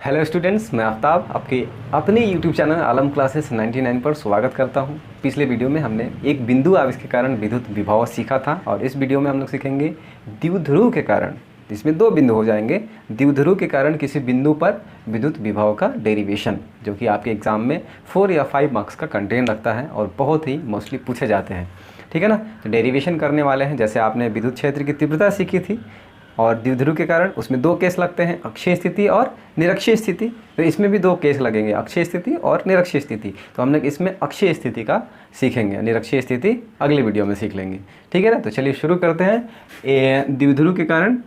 Hello students, मैं आफ्ताब आपके अपने यूट्यूब चैनल आलम क्लासेस 99 पर स्वागत करता हूं। पिछले वीडियो में हमने एक बिंदु आवेश के कारण विद्युत विभव सीखा था और इस वीडियो में हम लोग सीखेंगे द्विध्रुव के कारण, जिसमें दो बिंदु हो जाएंगे। द्विध्रुव के कारण किसी बिंदु पर विद्युत विभव का डेरिवेशन, जो कि आपके एग्जाम में 4 या 5 मार्क्स का कंटेंट रखता है और बहुत ही मोस्टली पूछे जाते हैं। ठीक है ना। तो डेरिवेशन करने वाले हैं, जैसे आपने विद्युत क्षेत्र की तीव्रता सीखी थी और द्विध्रुव के कारण उसमें दो केस लगते हैं, अक्षीय स्थिति और निरक्षीय स्थिति। तो इसमें भी दो केस लगेंगे, अक्षीय स्थिति और निरक्षीय स्थिति। तो हम लोग इसमें अक्षीय स्थिति का सीखेंगे, निरक्षीय स्थिति अगले वीडियो में सीख लेंगे। ठीक है ना। तो चलिए शुरू करते हैं। द्विध्रुव के कारण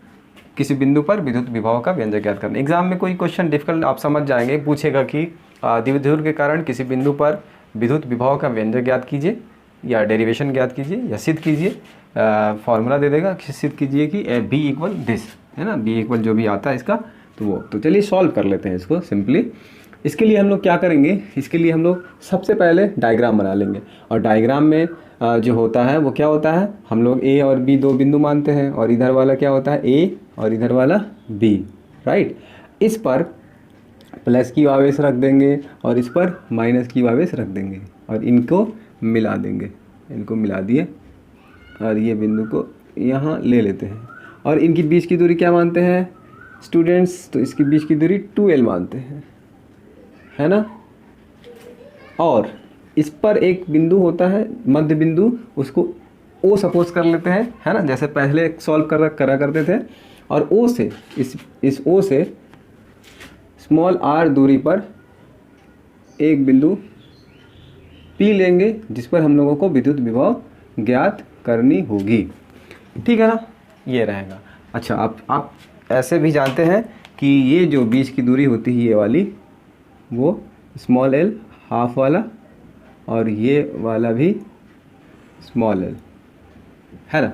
किसी बिंदु पर विद्युत विभव का व्यंजक ज्ञात करना। एग्जाम में कोई क्वेश्चन डिफिकल्ट आप समझ जाएंगे, पूछेगा कि द्विध्रुव के कारण किसी बिंदु पर विद्युत विभव का व्यंजक ज्ञात कीजिए या डेरिवेशन ज्ञात कीजिए या सिद्ध कीजिए। फॉर्मूला दे देगा कि सिद्ध कीजिए कि बी इक्वल दिस, है ना, बी इक्वल जो भी आता है इसका, तो वो। तो चलिए सॉल्व कर लेते हैं इसको सिंपली। इसके लिए हम लोग क्या करेंगे, इसके लिए हम लोग सबसे पहले डायग्राम बना लेंगे। और डायग्राम में जो होता है वो क्या होता है, हम लोग ए और बी दो बिंदु मानते हैं और इधर वाला क्या होता है ए और इधर वाला बी, राइट। इस पर प्लस की आवेश रख देंगे और इस पर माइनस की आवेश रख देंगे और इनको मिला देंगे। इनको मिला दिए और ये बिंदु को यहाँ ले लेते हैं और इनकी बीच की दूरी क्या मानते हैं स्टूडेंट्स, तो इसकी बीच की दूरी 2l मानते हैं, है ना। और इस पर एक बिंदु होता है मध्य बिंदु, उसको O सपोज कर लेते हैं, है ना, जैसे पहले सॉल्व करा करते थे। और O से इस O से स्मॉल r दूरी पर एक बिंदु P लेंगे, जिस पर हम लोगों को विद्युत विभव ज्ञात करनी होगी। ठीक है ना, ये रहेगा। अच्छा, आप ऐसे भी जानते हैं कि ये जो बीच की दूरी होती है ये वाली, वो स्मॉल l हाफ वाला और ये वाला भी स्मॉल l, है ना।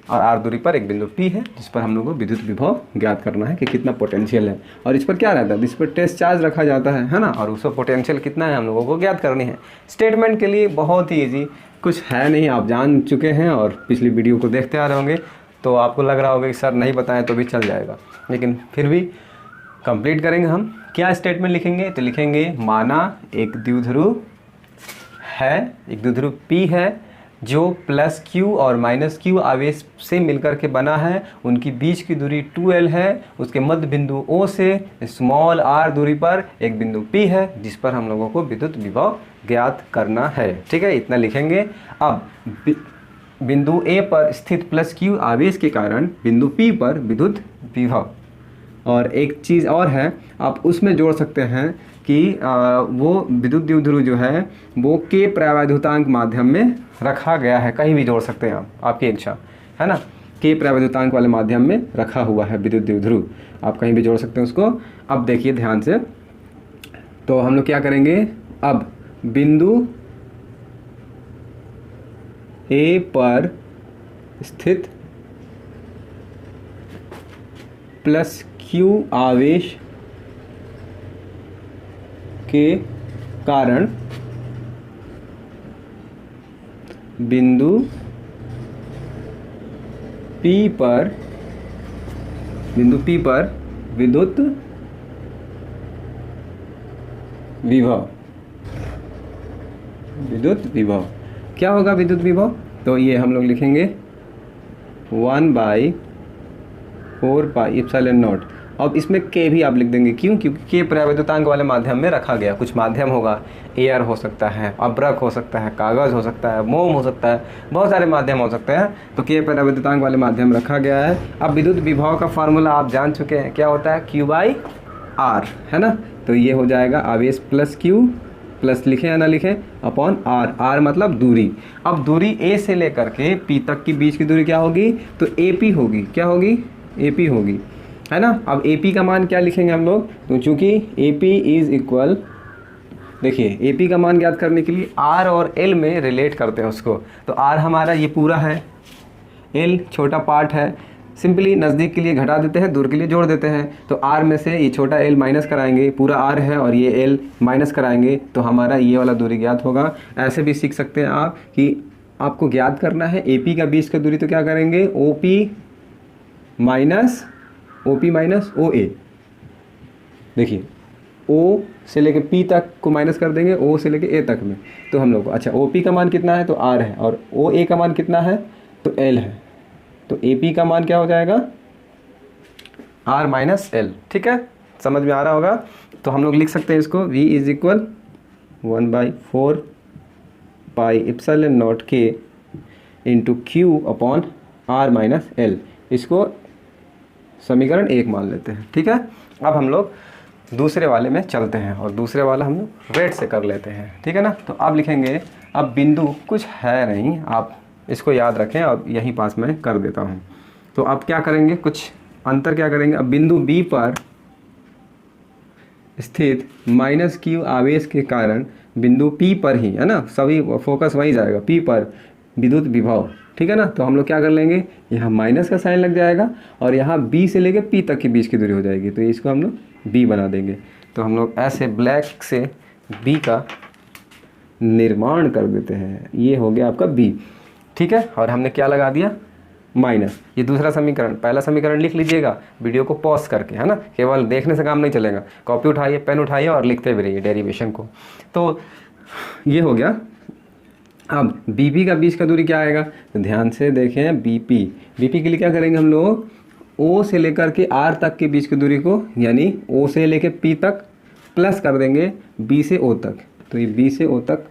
और r दूरी पर एक बिंदु P है, जिस पर हम लोगों को विद्युत विभव ज्ञात करना है कि कितना पोटेंशियल है। और इस पर क्या रहता है, इस पर टेस्ट चार्ज रखा जाता है ना, और उसका पोटेंशियल कितना है हम लोगों को ज्ञात करनी है। स्टेटमेंट के लिए बहुत ही ईजी, कुछ है नहीं, आप जान चुके हैं और पिछली वीडियो को देखते आ रहे होंगे, तो आपको लग रहा होगा कि सर नहीं बताएं तो भी चल जाएगा, लेकिन फिर भी कंप्लीट करेंगे हम। क्या स्टेटमेंट लिखेंगे, तो लिखेंगे माना एक द्विध्रुव है, एक द्विध्रुव P है जो प्लस Q और माइनस Q आवेश से मिलकर के बना है। उनकी बीच की दूरी 2l है। उसके मध्य बिंदु O से स्मॉल r दूरी पर एक बिंदु P है, जिस पर हम लोगों को विद्युत विभव ज्ञात करना है। ठीक है, इतना लिखेंगे। अब बिंदु A पर स्थित प्लस Q आवेश के कारण बिंदु P पर विद्युत विभव। और एक चीज़ और है, आप उसमें जोड़ सकते हैं कि वो विद्युत द्विध्रुव जो है वो के प्रवैद्युतांक माध्यम में रखा गया है। कहीं भी जोड़ सकते हैं आप, आपकी इच्छा, है ना। के प्रवैद्युतांक वाले माध्यम में रखा हुआ है विद्युत द्विध्रुव, आप कहीं भी जोड़ सकते हैं उसको। अब देखिए ध्यान से, तो हम लोग क्या करेंगे, अब बिंदु A पर स्थित प्लस Q आवेश के कारण बिंदु P पर विद्युत विभव क्या होगा, विद्युत विभव, तो ये हम लोग लिखेंगे 1/4 पाई एप्सिलॉन नॉट। अब इसमें के भी आप लिख देंगे, क्यों, क्योंकि के प्रवैद्युतांक वाले माध्यम में रखा गया। कुछ माध्यम होगा, एयर हो सकता है, अब्रक हो सकता है, कागज़ हो सकता है, मोम हो सकता है, बहुत सारे माध्यम हो सकते हैं। तो के प्रवैद्युतांक वाले माध्यम रखा गया है। अब विद्युत विभव का फार्मूला आप जान चुके हैं, क्या होता है, Q/R, है ना। तो ये हो जाएगा आवेश प्लस Q, प्लस लिखें या ना लिखें, अपॉन R मतलब दूरी। अब दूरी A से लेकर के P तक की बीच की दूरी क्या होगी, तो AP होगी। क्या होगी, AP होगी, है ना। अब AP का मान क्या लिखेंगे हम लोग, तो चूंकि AP इज इक्वल, देखिए AP का मान ज्ञात करने के लिए R और L में रिलेट करते हैं उसको। तो R हमारा ये पूरा है, L छोटा पार्ट है, सिंपली नज़दीक के लिए घटा देते हैं, दूर के लिए जोड़ देते हैं। तो R में से ये छोटा L माइनस कराएंगे, पूरा R है और ये L माइनस कराएंगे, तो हमारा ये वाला दूरी ज्ञात होगा। ऐसे भी सीख सकते हैं आप कि आपको ज्ञात करना है AP का बीच का दूरी, तो क्या करेंगे, OP माइनस OA, देखिए ओ से लेके पी तक को माइनस कर देंगे, ओ से लेके ए तक में, तो हम लोग को अच्छा ओ पी का मान कितना है तो आर है, और ओ ए का मान कितना है तो एल है, तो ए पी का मान क्या हो जाएगा आर माइनस एल। ठीक है, समझ में आ रहा होगा। तो हम लोग लिख सकते हैं इसको v is equal 1/4 pi epsilon not के into Q upon R minus L. इसको समीकरण 1 मान लेते हैं। ठीक है, अब हम लोग दूसरे वाले में चलते हैं और दूसरे वाला हम लोग रेड से कर लेते हैं। ठीक है ना, तो आप लिखेंगे, अब बिंदु कुछ है नहीं, आप इसको याद रखें और यहीं पास मैं कर देता हूँ। तो आप क्या करेंगे, कुछ अंतर क्या करेंगे, अब बिंदु बी पर स्थित माइनस क्यू आवेश के कारण बिंदु पी पर ही, है ना, सभी फोकस वहीं जाएगा, पी पर विद्युत विभव। ठीक है ना, तो हम लोग क्या कर लेंगे, यहाँ माइनस का साइन लग जाएगा और यहाँ बी से लेके पी तक के बीच की दूरी हो जाएगी, तो इसको हम लोग बी बना देंगे। तो हम लोग ऐसे ब्लैक से बी का निर्माण कर देते हैं, ये हो गया आपका बी। ठीक है, और हमने क्या लगा दिया माइनस, ये दूसरा समीकरण। पहला समीकरण लिख लीजिएगा वीडियो को पॉज करके, है ना, केवल देखने से काम नहीं चलेगा, कॉपी उठाइए, पेन उठाइए और लिखते भी रहिए डेरिवेशन को। तो ये हो गया। अब बीपी का बीच का दूरी क्या आएगा, तो ध्यान से देखें, बीपी के लिए क्या करेंगे हम लोग, ओ से लेकर के आर तक के बीच की दूरी को, यानी ओ से लेकर पी तक प्लस कर देंगे बी से ओ तक, तो ये बी से ओ तक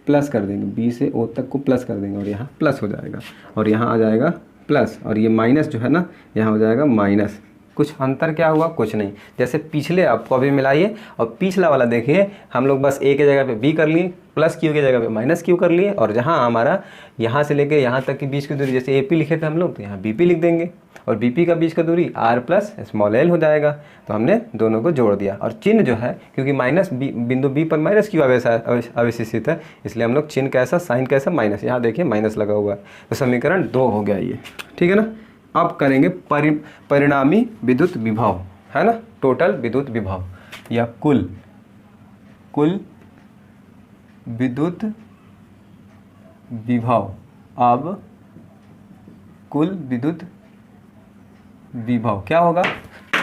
प्लस कर देंगे, बी से ओ तक को प्लस कर देंगे और यहाँ प्लस हो जाएगा और यहाँ आ जाएगा प्लस, और ये माइनस जो है ना यहाँ हो जाएगा माइनस। कुछ अंतर क्या हुआ, कुछ नहीं, जैसे पिछले आपको अभी मिलाइए और पिछला वाला देखिए, हम लोग बस ए के जगह पे बी कर लिए, प्लस क्यू के जगह पे माइनस क्यू कर लिए, और जहाँ हमारा यहाँ से लेके यहाँ तक की बीच की दूरी जैसे ए पी लिखे थे हम लोग, तो यहाँ बी पी लिख देंगे, और बी पी का बीच का दूरी आर प्लस स्मॉल एल हो जाएगा। तो हमने दोनों को जोड़ दिया, और चिन्ह जो है, क्योंकि माइनस बी बिंदु बी पर माइनस क्यू अवशेषित है, इसलिए हम लोग चिन्ह कैसा, साइन कैसा, माइनस, यहाँ देखिए माइनस लगा हुआ है, तो समीकरण 2 हो गया ये। ठीक है ना, अब करेंगे परिणामी विद्युत विभव, है ना, टोटल विद्युत विभव या कुल विद्युत विभव। अब कुल विद्युत विभव क्या होगा,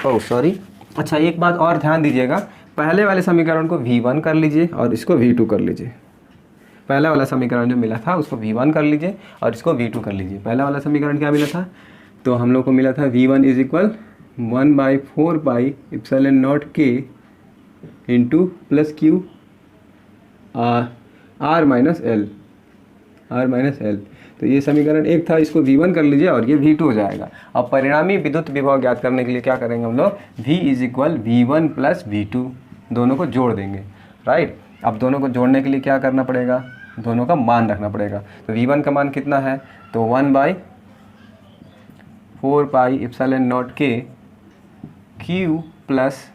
ओह सॉरी, अच्छा एक बात और ध्यान दीजिएगा, पहले वाले समीकरण को V1 कर लीजिए और इसको V2 कर लीजिए। पहला वाला समीकरण जो मिला था उसको V1 कर लीजिए और इसको V2 कर लीजिए। पहला वाला समीकरण क्या मिला था, तो हम लोग को मिला था V1 is equal 1/4 pi epsilon not के into plus Q R minus L. तो ये समीकरण 1 था, इसको V1 कर लीजिए और ये V2 हो जाएगा। अब परिणामी विद्युत विभव ज्ञात करने के लिए क्या करेंगे हम लोग, V is equal V1 plus V2, दोनों को जोड़ देंगे, राइट। अब दोनों को जोड़ने के लिए क्या करना पड़ेगा, दोनों का मान रखना पड़ेगा। तो V1 का मान कितना है, तो 1/4 पाई इप्सिलॉन नॉट के q plus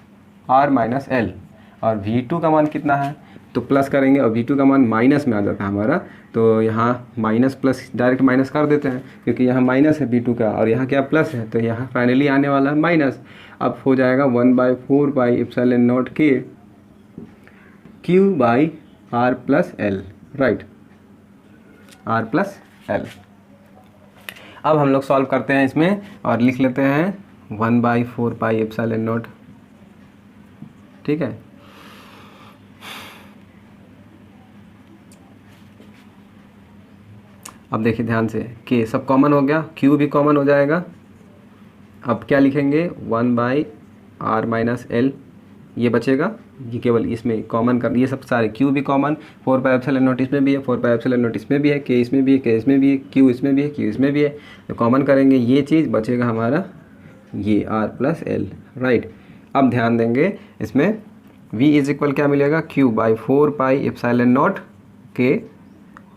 r minus l, और V2 का मान कितना है, तो प्लस करेंगे और V2 का मान माइनस में आ जाता है हमारा, तो यहाँ माइनस प्लस डायरेक्ट माइनस कर देते हैं, क्योंकि यहाँ माइनस है V2 का और यहाँ क्या प्लस है, तो यहाँ फाइनली आने वाला है माइनस। अब हो जाएगा 1/4 पाई इप्सिलॉन नॉट के q by r plus l, right, r plus l. अब हम लोग सॉल्व करते हैं इसमें और लिख लेते हैं 1/4 पाई इप्सिलॉन नॉट, ठीक है। अब देखिए ध्यान से, के सब कॉमन हो गया, क्यू भी कॉमन हो जाएगा। अब क्या लिखेंगे, 1/r माइनस एल, ये बचेगा, ये केवल इसमें कॉमन कर, ये सब सारे क्यू भी कॉमन, 4 पाई एप्सिलॉन नॉट इसमें भी है, 4 पाई एप्सिलॉन नॉट इसमें भी है, के इसमें भी है, के इसमें भी है, क्यू इसमें भी है, क्यू इसमें भी है, तो कॉमन करेंगे, ये चीज़ बचेगा हमारा ये आर प्लस एल, राइट। अब ध्यान देंगे इसमें v इज इक्वल क्या मिलेगा, q/4 पाई एप्सिलॉन नॉट के,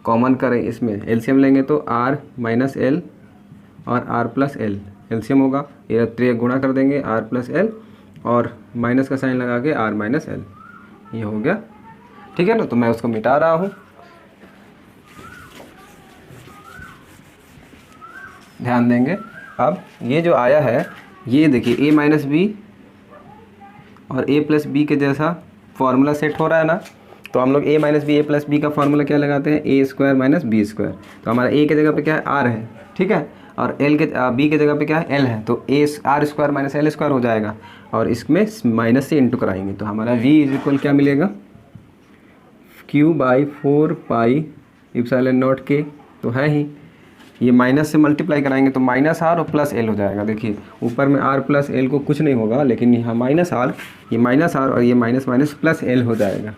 कॉमन करें इसमें एलसीएम लेंगे तो r माइनस एल और r प्लस एल एलसीएम होगा, ये त्रिय गुणा कर देंगे r प्लस एल और माइनस का साइन लगा के r माइनस एल, ये हो गया, ठीक है ना। तो मैं उसको मिटा रहा हूँ, ध्यान देंगे। अब ये जो आया है, ये देखिए a माइनस बी और a प्लस बी के जैसा फॉर्मूला सेट हो रहा है ना, तो हम लोग a minus b, a plus b का फॉर्मूला क्या लगाते हैं, a square minus b square. तो हमारा a के जगह पे क्या है, r है, ठीक है, और l के b के जगह पे क्या है, l है, तो a r square minus l square हो जाएगा। और इसमें माइनस से इंटू कराएंगे तो हमारा v इज इक्वल क्या मिलेगा, q/4πε0 k तो है ही, ये माइनस से मल्टीप्लाई कराएंगे तो माइनस आर और प्लस एल हो जाएगा। देखिए ऊपर में आर प्लस एल को कुछ नहीं होगा, लेकिन यहाँ माइनस आर, ये माइनस आर और ये माइनस माइनस प्लस एल हो जाएगा।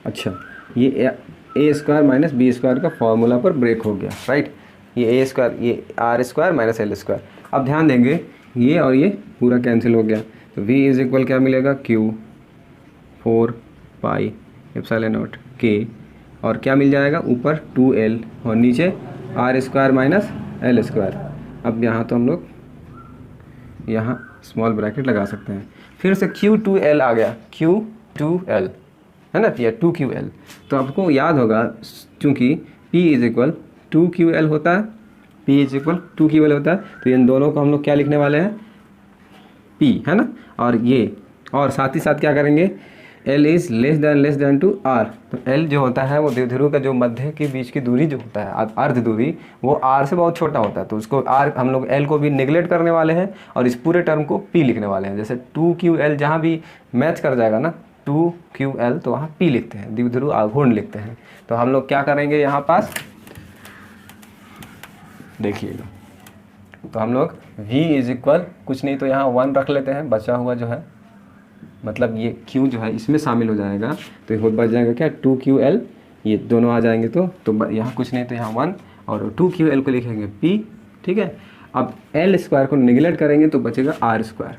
अच्छा, ये a square minus b square का फॉर्मूला पर ब्रेक हो गया, राइट। ये ए स्क्वायर, ये r square minus l square. अब ध्यान देंगे ये और ये पूरा कैंसिल हो गया तो v इज इक्वल क्या मिलेगा, q/4πε0 k और क्या मिल जाएगा ऊपर 2l और नीचे r square minus l square. अब यहाँ तो हम लोग यहाँ स्मॉल ब्रैकेट लगा सकते हैं। फिर से q2l आ गया, q2l है ना, या 2ql। तो आपको याद होगा चूँकि p इज इक्वल 2ql होता है, p इज इक्वल 2ql होता है, तो इन दोनों को हम लोग क्या लिखने वाले हैं, p है ना। और ये और साथ ही साथ क्या करेंगे, l is less than two r। तो l जो होता है वो द्विध्रुव का जो मध्य के बीच की दूरी जो होता है अर्ध दूरी, वो r से बहुत छोटा होता है, तो उसको r हम लोग l को भी निगलेक्ट करने वाले हैं और इस पूरे टर्म को p लिखने वाले हैं। जैसे 2ql जहाँ भी मैच कर जाएगा ना 2ql तो वहाँ p लिखते हैं, द्विध्रुव आघूर्ण लिखते हैं। तो हम लोग क्या करेंगे यहाँ पास देखिएगा, तो हम लोग v इज इक्वल कुछ नहीं तो यहाँ 1 रख लेते हैं, बचा हुआ जो है मतलब ये q जो है इसमें शामिल हो जाएगा तो ये बच जाएगा क्या 2ql, ये दोनों आ जाएंगे तो यहाँ कुछ नहीं तो यहाँ 1 और 2ql को लिखेंगे p, ठीक है। अब l स्क्वायर को निगलेक्ट करेंगे तो बचेगा r स्क्वायर,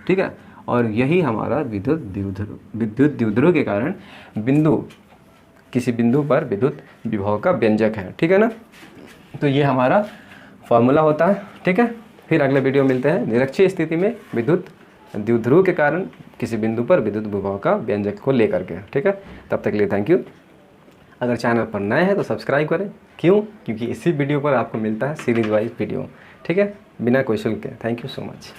ठीक है। और यही हमारा विद्युत द्विध्रुव के कारण किसी बिंदु पर विद्युत विभव का व्यंजक है, ठीक है ना। तो ये हमारा फॉर्मूला होता है, ठीक है। फिर अगले वीडियो मिलते हैं निरक्षीय स्थिति में विद्युत द्विध्रुव के कारण किसी बिंदु पर विद्युत विभव का व्यंजक को लेकर के, ठीक है। तब तक के लिए थैंक यू। अगर चैनल पर नए हैं तो सब्सक्राइब करें, क्यों, क्योंकि इसी वीडियो पर आपको मिलता है सीरीज वाइज वीडियो, ठीक है, बिना कोई शुल्क के। Thank you so much.